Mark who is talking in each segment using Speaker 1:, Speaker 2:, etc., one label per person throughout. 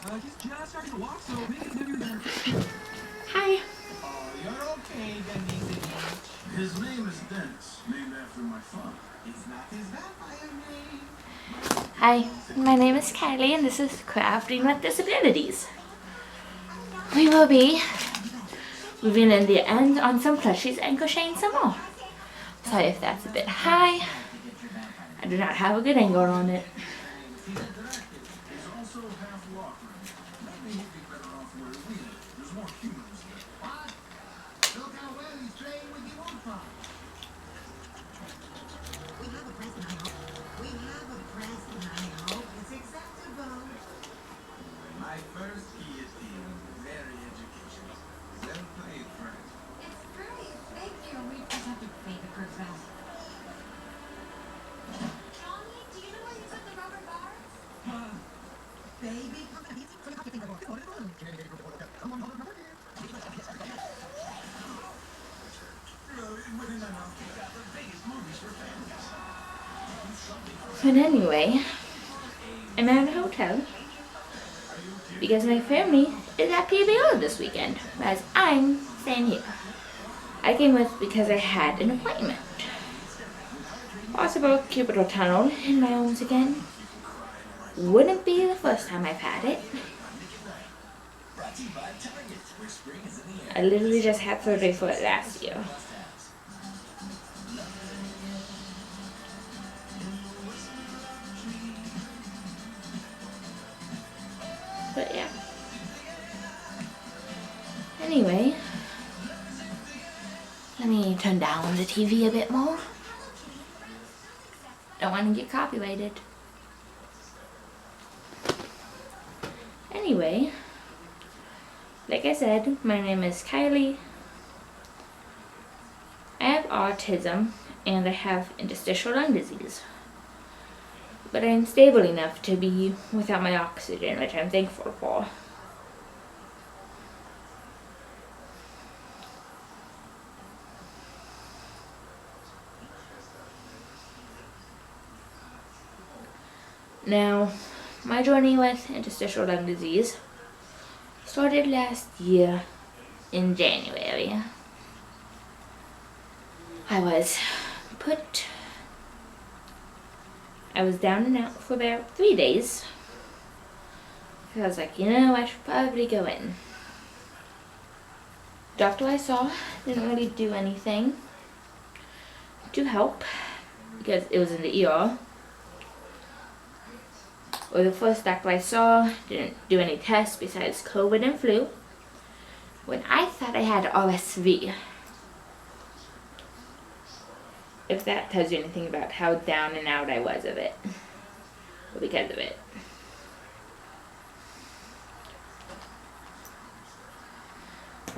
Speaker 1: He's just starting to walk, so maybe it's heavier than...
Speaker 2: Hi.
Speaker 1: Oh, you're okay, Denise. His name is Dennis, named after my father. It's not his vampire name.
Speaker 2: Hi, my name is Kylie and this is Crafting with Disabilities. We will be moving in the end on some plushies and crocheting some more. Sorry if that's a bit high. I do not have a good angle on it.
Speaker 1: He's also half walker. Maybe he'd be better off where we live. There's more humans there. What? Look how well he's playing with the wood pile. We have a present, I hope. We have a present, I hope. It's acceptable. My first guillotine. Very educational. Well played, friend.
Speaker 3: It's great. Thank you. We just have to make it Christmas. Johnny, do you know where you took the rubber bars?
Speaker 1: Baby, come on, easy. Come on, hold it. Within enough, we got the biggest movies for families.
Speaker 2: But anyway, I'm at a hotel because my family is at PBO this weekend, whereas I'm staying here. I came with because I had an appointment. Possible cubital tunnel in my arms again. Wouldn't be the first time I've had it. I literally just had surgery for it last year. But yeah. Anyway, let me turn down the TV a bit more. Don't want to get copyrighted. Anyway, like I said, my name is Kylie. I have autism and I have interstitial lung disease. But I'm stable enough to be without my oxygen, which I'm thankful for. Now, my journey with interstitial lung disease started last year in January. I was down and out for about 3 days. I was like, I should probably go in. Doctor I saw didn't really do anything to help because it was in the ER. Or the first doctor I saw didn't do any tests besides COVID and flu. When I thought I had RSV. If that tells you anything about how down and out I was of it. Or because of it.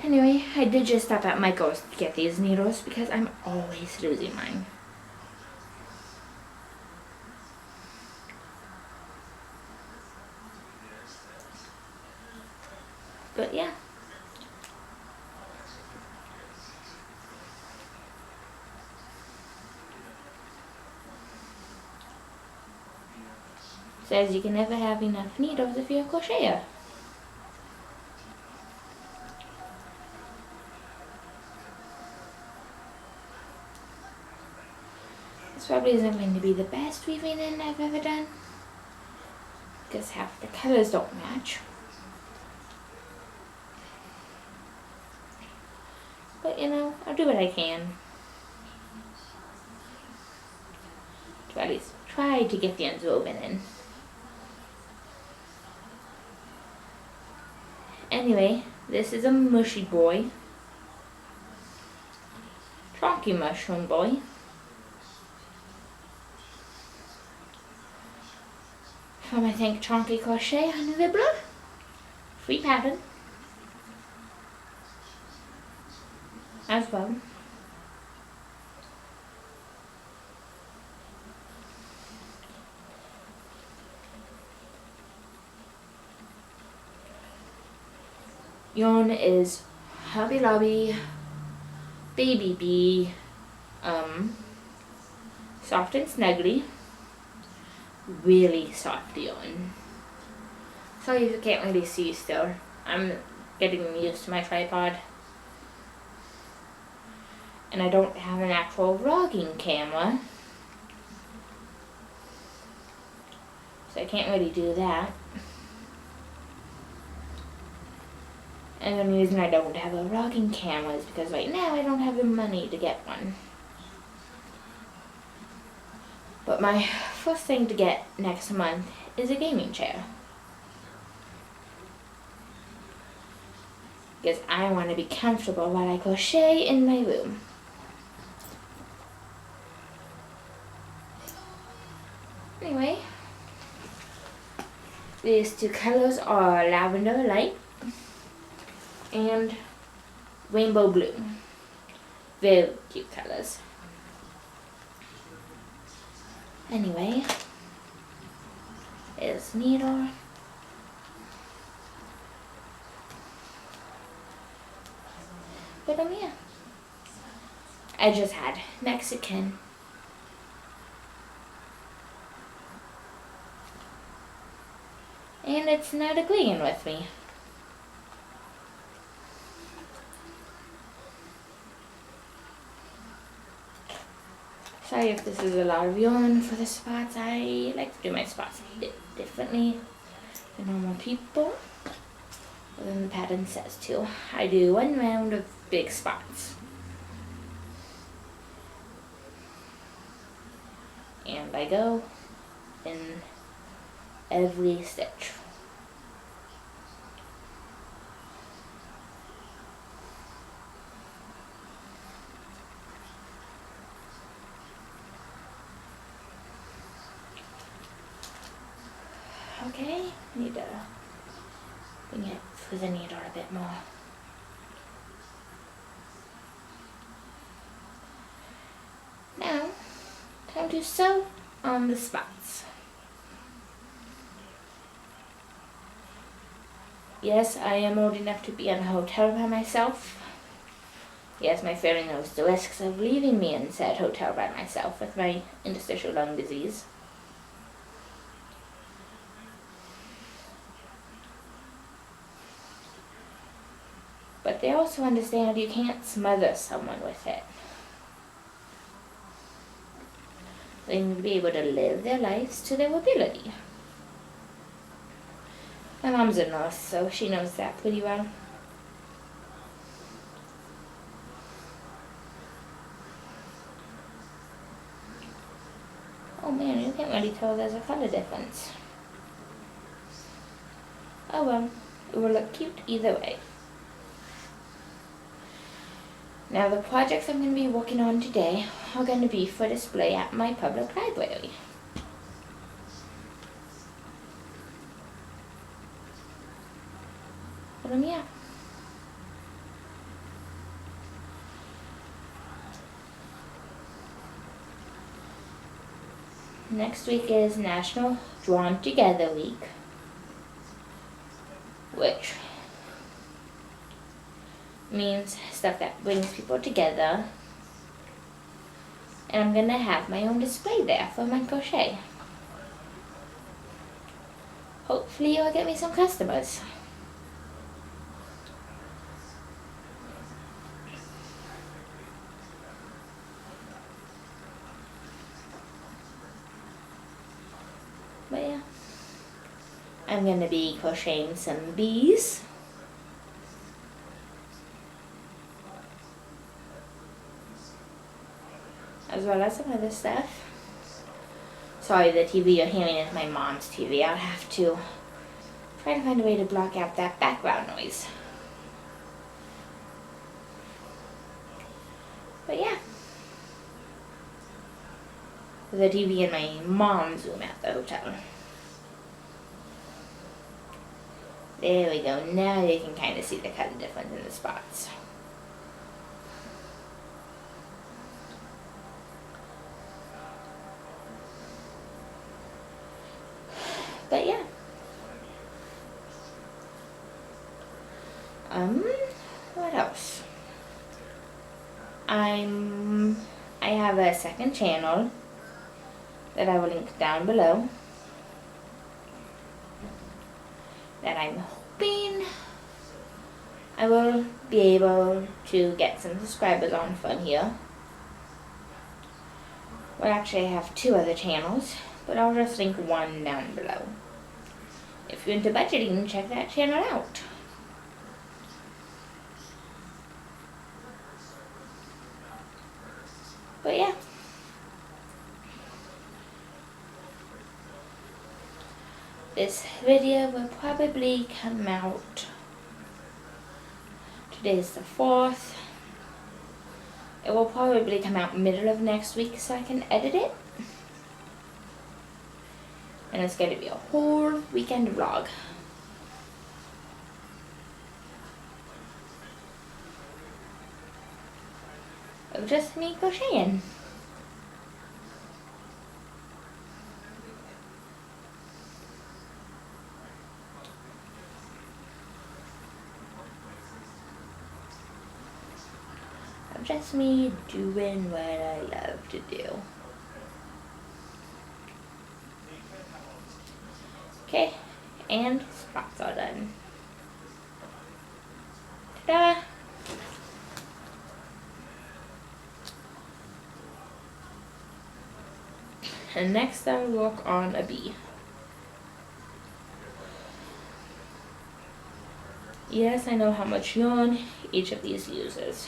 Speaker 2: Anyway, I did just stop at Michael's to get these needles because I'm always losing mine. But yeah. Says you can never have enough needles if you're a crocheter. This probably isn't going to be the best weaving in I've ever done. Because half the colors don't match. But I'll do what I can. To at least try to get the ends woven in. Anyway, this is a mushy boy. Chonky mushroom boy. From I think Chonky Crochet on Nibbler. Free pattern. As well. Yarn is Hobby Lobby Baby Bee Soft and Snuggly. Really soft yarn. Sorry if you can't really see still. I'm getting used to my tripod. And I don't have an actual vlogging camera. So I can't really do that. And the reason I don't have a vlogging camera is because right now I don't have the money to get one. But my first thing to get next month is a gaming chair. Because I want to be comfortable while I crochet in my room. Anyway, these two colors are lavender light and rainbow blue. Very cute colors. Anyway, is needle. But yeah, I just had Mexican. And it's not agreeing with me. Sorry if this is a lot of yarn for the spots. I like to do my spots a bit differently than normal people. But then the pattern says to. I do one round of big spots. And I go in every stitch. Okay, need to bring it through the needle a bit more. Now, time to sew on the spots. Yes, I am old enough to be in a hotel by myself. Yes, my family knows the risks of leaving me in said hotel by myself with my interstitial lung disease. But they also understand you can't smother someone with it. They need to be able to live their lives to their ability. My mom's a nurse, so she knows that pretty well. Oh man, you can't really tell there's a color difference. Oh well, it will look cute either way. Now the projects I'm going to be working on today are going to be for display at my public library. But yeah. Next week is National Drawn Together Week, which means stuff that brings people together. And I'm gonna have my own display there for my crochet. Hopefully you'll get me some customers. But yeah, I'm gonna be crocheting some bees. As well as some other stuff. Sorry, the TV you're hearing is my mom's TV. I'll have to try to find a way to block out that background noise. But yeah. The TV in my mom's room at the hotel. There we go. Now you can kind of see the color difference in the spots. But yeah. What else? I have a second channel that I will link down below. that I'm hoping I will be able to get some subscribers on from here. Well, actually I have 2 other channels, but I'll just link one down below. If you're into budgeting, check that channel out. But yeah. This video will probably come out, today's the 4th. It will probably come out middle of next week so I can edit it. And it's going to be a whole weekend vlog. Of just me crocheting. Of just me doing what I love to do. Okay, and spots are done. Ta-da! And next I'll work on a bee. Yes, I know how much yarn each of these uses.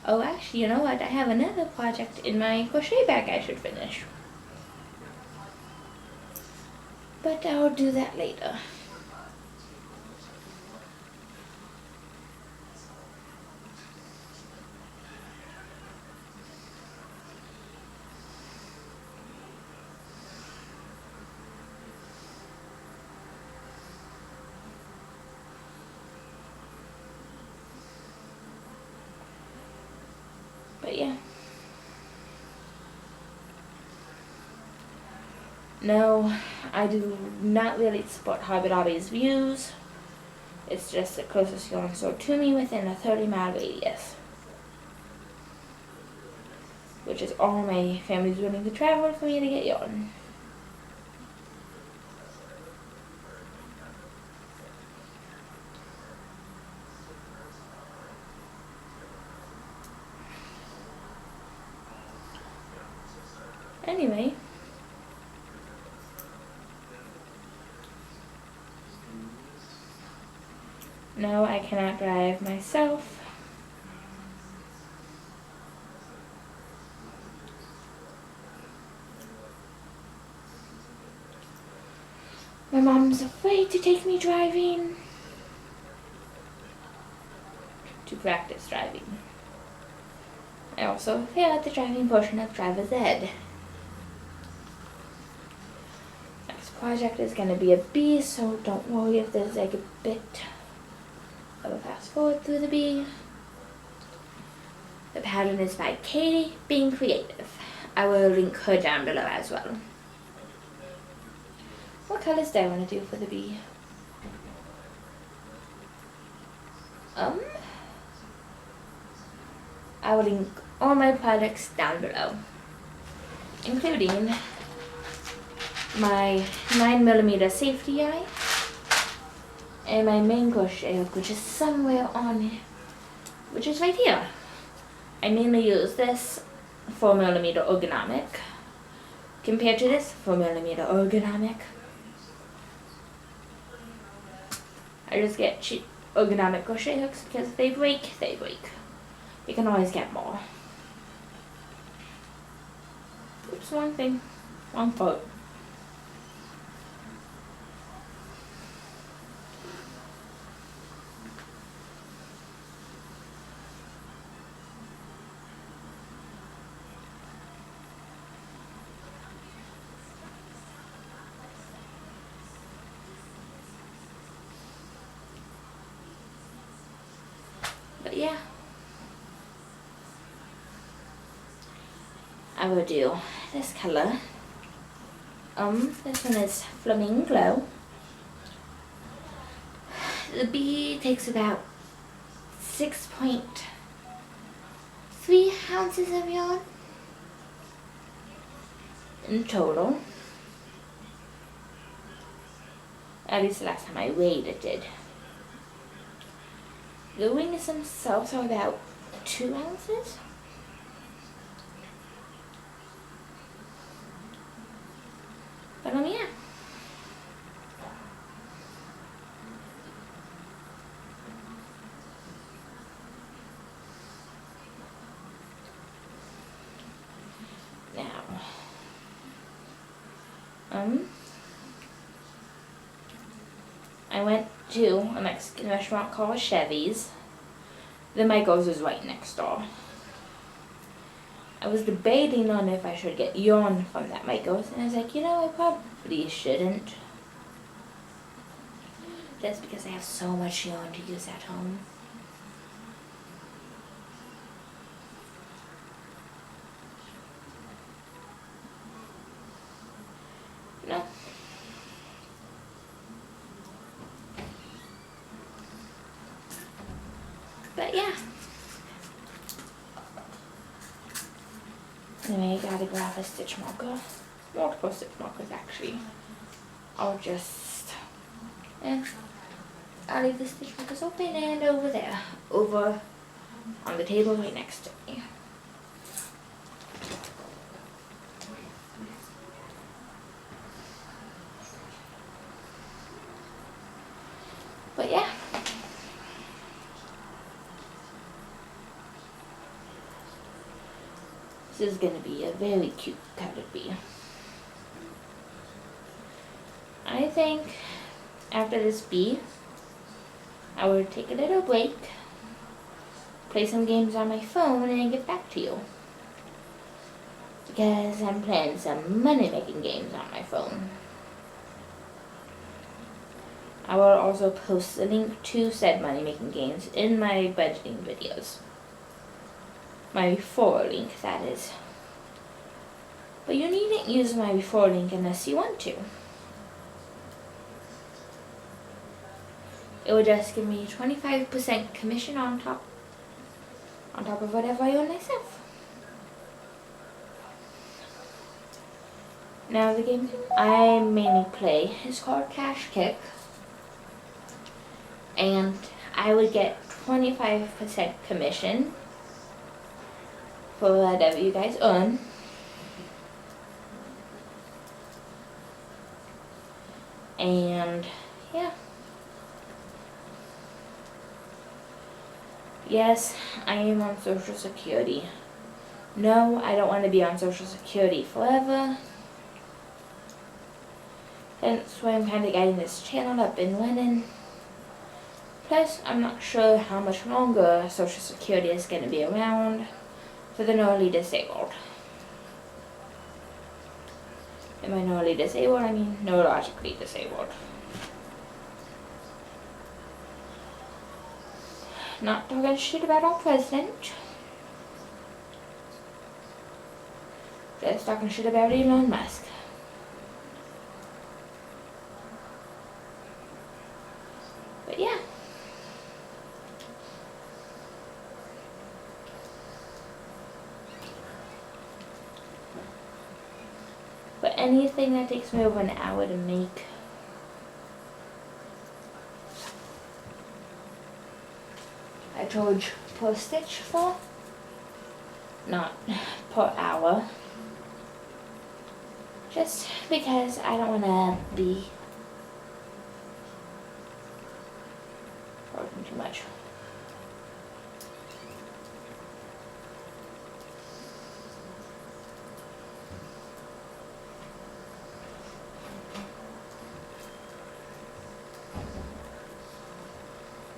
Speaker 2: Oh, actually, you know what? I have another project in my crochet bag I should finish. But I'll do that later. But yeah. No, I do not really support Hobby Lobby's views. It's just the closest yarn store to me within a 30-mile radius. Which is all my family's willing to travel for me to get yarn. Anyway. No, I cannot drive myself. My mom's afraid to take me driving. To practice driving. I also failed the driving portion of driver's ed. Next project is going to be a bee, so don't worry if there's like a bit of a fast forward through the bee. The pattern is by Katie, Being Creative. I will link her down below as well. What colors do I want to do for the bee? I will link all my products down below, including my 9mm safety eye and my main crochet hook, which is somewhere on it, which is right here. I mainly use this 4mm ergonomic compared to this 4mm ergonomic. I just get cheap ergonomic crochet hooks because if they break, they break. You can always get more. Oops, wrong thing. Wrong foot. But yeah. I will do this color. This one is Flaming Glow. The bee takes about 6.3 ounces of yarn. in total. At least the last time I weighed it did. The wings themselves are about 2 ounces. But yeah. Now, I went to a Mexican restaurant called Chevy's. The Michaels is right next door. I was debating on if I should get yarn from that Michaels, and I was like, you know, I probably shouldn't. Just because I have so much yarn to use at home. No. But yeah. Anyway, I gotta grab a stitch marker. Multiple stitch markers actually. I'll just I'll leave the stitch markers open and over there. Over on the table right next to me. But yeah. This is going to be a very cute colored bee. I think after this bee, I will take a little break, play some games on my phone, and get back to you. Because I'm playing some money-making games on my phone. I will also post a link to said money-making games in my budgeting videos. My before link, that is. But you needn't use my before link unless you want to. It will just give me 25% commission on top of whatever I own myself. Now the game I mainly play is called Cash Kick. And I would get 25% commission for whatever you guys earn. And yeah. Yes, I am on Social Security. No, I don't want to be on Social Security forever. Hence why I'm kind of getting this channel up and running. Plus, I'm not sure how much longer Social Security is going to be around for the neurally disabled. And by neurally disabled, I mean neurologically disabled. Not talking shit about our president. Just talking shit about Elon Musk. But yeah. But anything that takes me over an hour to make, I charge per stitch for, not per hour. Just because I don't want to be working too much.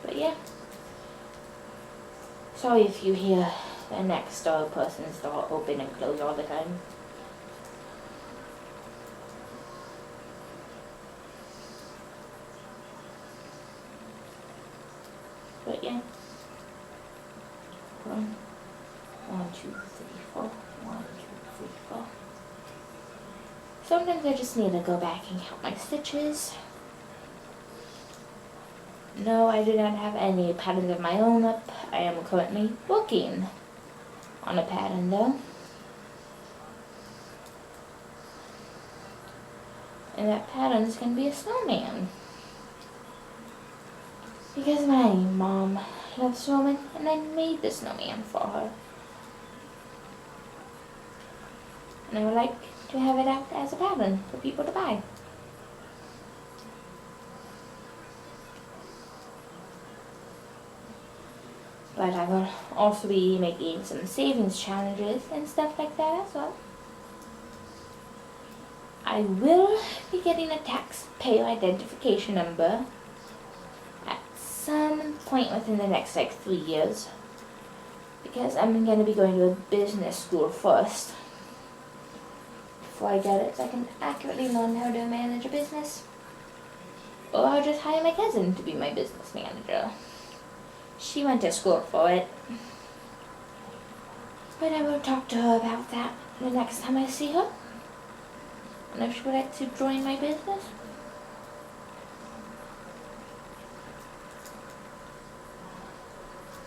Speaker 2: But yeah. Sorry if you hear the next door person's door open and close all the time. But yeah. 1, 2, 3, 4. 1, 2, 3, 4. Sometimes I just need to go back and count my stitches. No, I do not have any patterns of my own up. I am currently working on a pattern though. And that pattern is going to be a snowman. Because my mom loves snowmen, and I made the snowman for her. And I would like to have it out as a pattern for people to buy. But I will also be making some savings challenges and stuff like that as well. I will be getting a taxpayer identification number at some point within the next 3 years. Because I'm going to be going to a business school first. Before I get it, so I can accurately learn how to manage a business. Or I'll just hire my cousin to be my business manager. She went to school for it. But I will talk to her about that the next time I see her. And if she would like to join my business.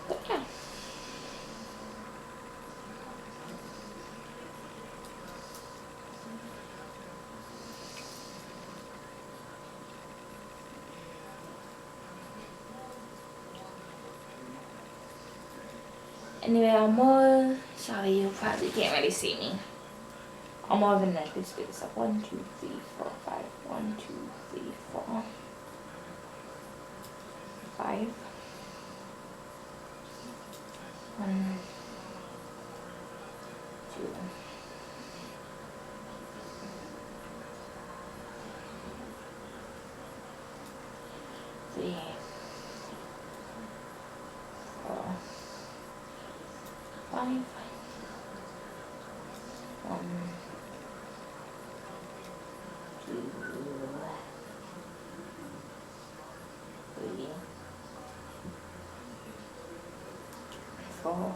Speaker 2: But yeah. Anyway, I'm more, sorry, you probably can't really see me. I'm more than that. This is up 1, 2, 3, 4, 5. 1, 2, 3, 4, 5. 1, 2, 3, 4, 5. 1, 2, 3, 4.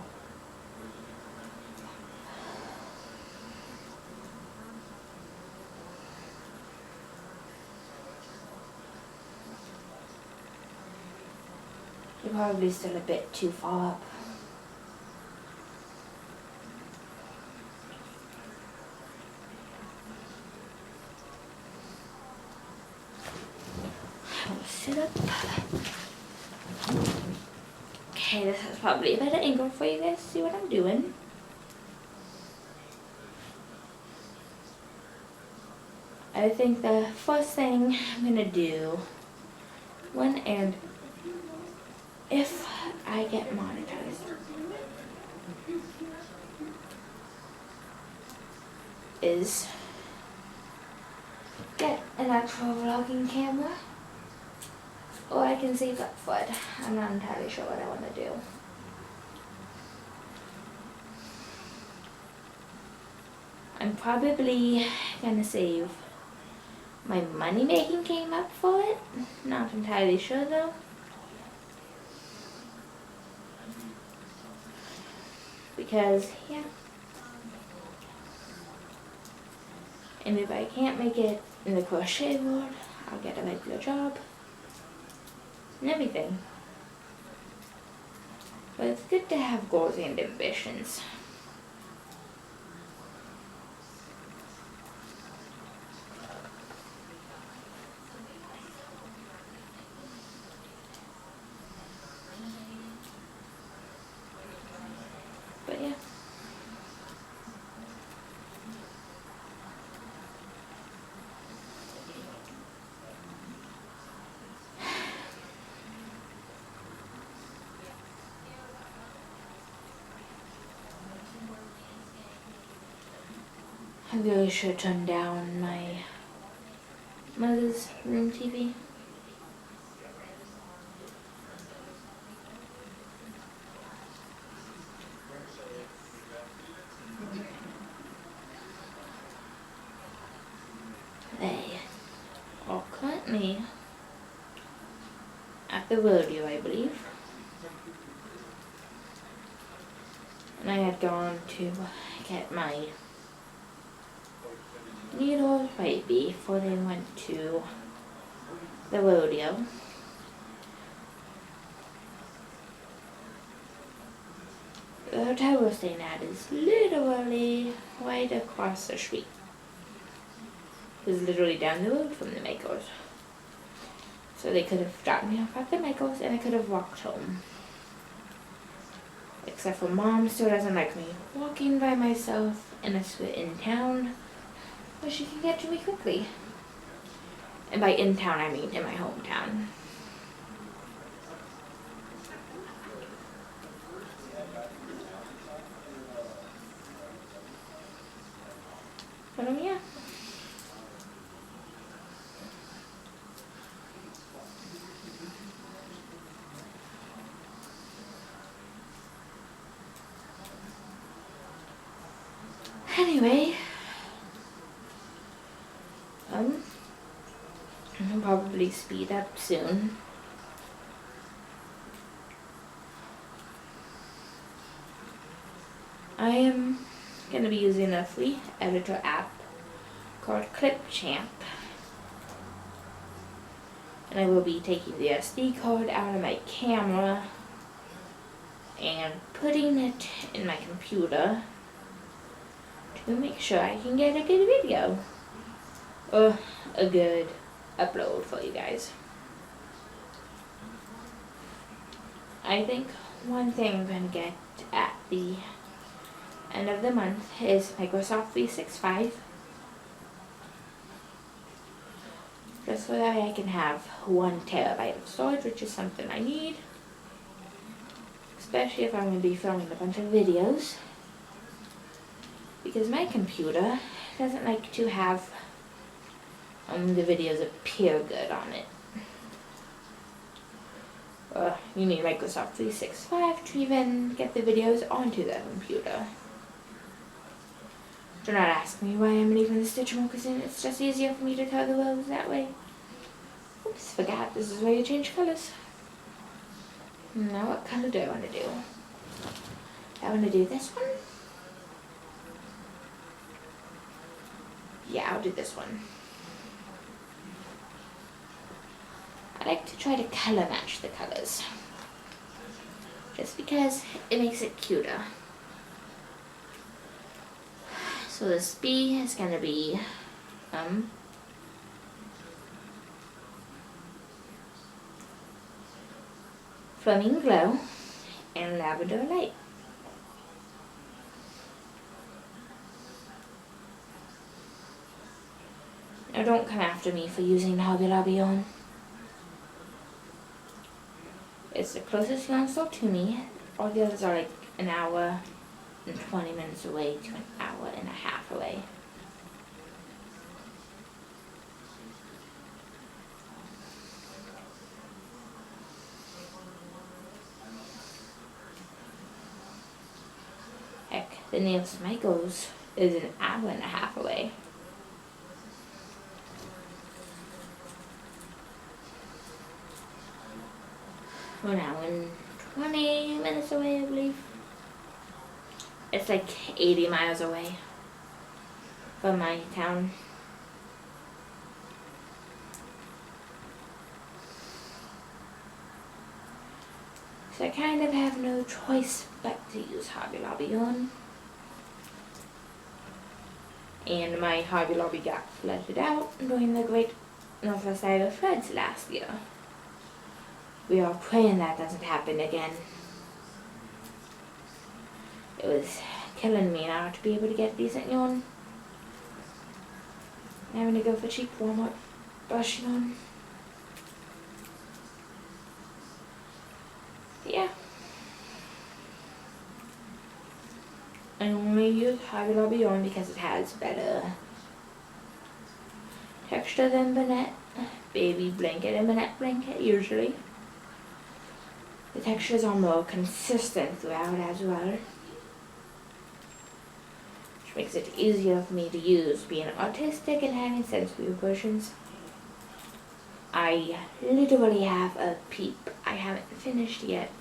Speaker 2: You're probably still a bit too far up. I'll sit up. Okay, this is probably a better angle for you guys to see what I'm doing. I think the first thing I'm gonna do, when and if I get monetized, is get an actual vlogging camera, or I can save up for it. I'm not entirely sure what I want to do. I'm probably gonna save my money making came up for it. Not entirely sure though. Because, yeah. And if I can't make it in the crochet world, I'll get a regular job. And everything. But it's good to have goals and ambitions. But yeah. I really should turn down my mother's room TV. They are currently at the rodeo, I believe. And I had gone to get my needles right before they went to the rodeo. The hotel we're staying at is literally right across the street. was literally down the road from the Makers. So they could have dropped me off at the Makers and I could have walked home. Except for Mom still doesn't like me walking by myself unless we're in town, where she can get to me quickly. And by in town, I mean in my hometown. But yeah. Anyway, I'll probably speed up soon. I am going to be using a free editor app called Clipchamp. And I will be taking the SD card out of my camera and putting it in my computer to make sure I can get a good video or a good upload for you guys. I think one thing I'm going to get at the end of the month is Microsoft 365. Just so that I can have 1 terabyte of storage, which is something I need. Especially if I'm going to be filming a bunch of videos. Because my computer doesn't like to have the videos appear good on it. You need Microsoft 365 to even get the videos onto the computer. Do not ask me why I'm leaving the stitch markers in. It's just easier for me to color the rows that way. Oops, forgot. This is where you change colors. Now what color do I want to do? I want to do this one. Yeah, I'll do this one. I like to try to color match the colors. Just because it makes it cuter. So this B is going to be Flaming Glow and Lavender Light. Now don't come after me for using Hobby Lobby on. It's the closest yarn store to me. All the others are like an hour and 20 minutes away to an hour and a half away. Heck, the nearest Michael's is an hour and a half away. An hour and 20 minutes away, I believe. It's like 80 miles away from my town. So I kind of have no choice but to use Hobby Lobby on. And my Hobby Lobby got flooded out during the Great Northwest Iowa floods last year. We are praying that doesn't happen again. It was killing me now to be able to get decent yarn. Having to go for cheap Walmart brush yarn. Yeah. I only use Hobby Lobby yarn because it has better texture than Bonnette Baby Blanket and Bonnette Blanket usually. The textures are more consistent throughout as well, which makes it easier for me to use. Being autistic and having sensory versions, I literally have a peep I haven't finished yet.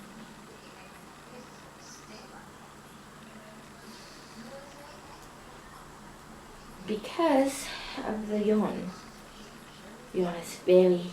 Speaker 2: Because of the yarn. Yarn is very